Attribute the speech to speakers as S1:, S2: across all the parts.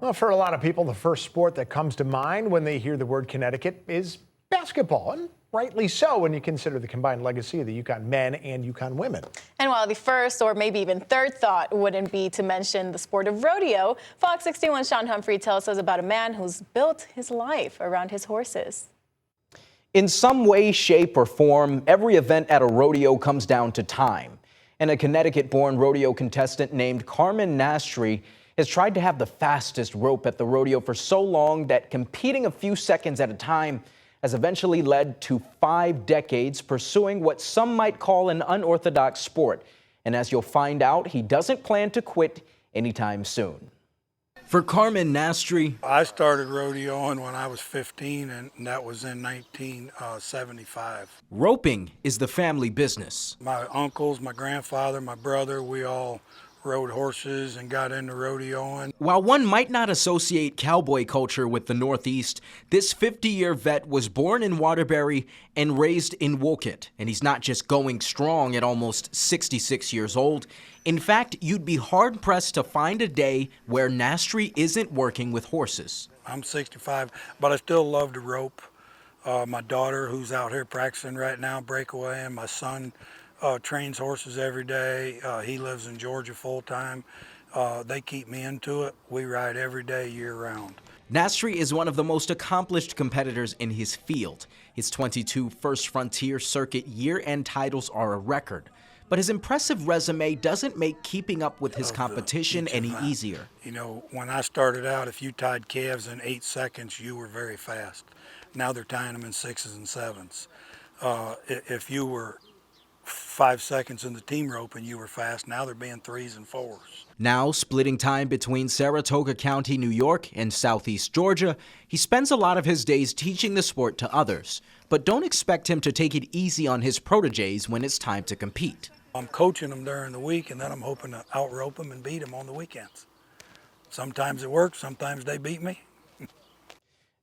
S1: Well, for a lot of people, the first sport that comes to mind when they hear the word Connecticut is basketball, and rightly so when you consider the combined legacy of the UConn men and UConn women.
S2: And while the first or maybe even third thought wouldn't be to mention the sport of rodeo, Fox 61's Sean Humphrey tells us about a man who's built his life around his horses.
S3: In some way, shape, or form, every event at a rodeo comes down to time. And a Connecticut-born rodeo contestant named Carmine Nastri has tried to have the fastest rope at the rodeo for so long that competing a few seconds at a time has eventually led to 5 decades pursuing what some might call an unorthodox sport. And as you'll find out, he doesn't plan to quit anytime soon. For Carmine Nastri,
S4: I started rodeoing when I was 15, and that was in 1975.
S3: roping is the family business.
S4: My uncles, my grandfather, my brother, we all rode horses and got into rodeoing.
S3: While one might not associate cowboy culture with the Northeast, this 50-year vet was born in Waterbury and raised in Woolkit. And he's not just going strong at almost 66 years old. In fact, you'd be hard-pressed to find a day where Nastri isn't working with horses.
S4: I'm 65, but I still love to rope. My daughter, who's out here practicing right now, breakaway, and my son trains horses every day. He lives in Georgia full-time. They keep me into it. We ride every day, year-round.
S3: Nastri is one of the most accomplished competitors in his field. His 22 First Frontier Circuit year-end titles are a record. But his impressive resume doesn't make keeping up with his competition any easier.
S4: You know, when I started out, if you tied calves in 8 seconds, you were very fast. Now they're tying them in 6s and 7s. If you were 5 seconds in the team rope and you were fast, now they're being 3s and 4s.
S3: Now, splitting time between Saratoga County, New York and Southeast Georgia, he spends a lot of his days teaching the sport to others. But don't expect him to take it easy on his proteges when it's time to compete.
S4: I'm coaching them during the week, and then I'm hoping to out-rope them and beat them on the weekends. Sometimes it works, sometimes they beat me.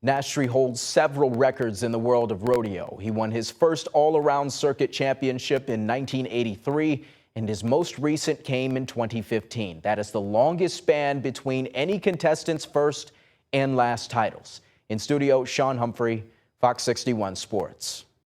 S3: Nastri holds several records in the world of rodeo. He won his first all-around circuit championship in 1983, and his most recent came in 2015. That is the longest span between any contestant's first and last titles. In studio, Sean Humphrey, Fox 61 Sports.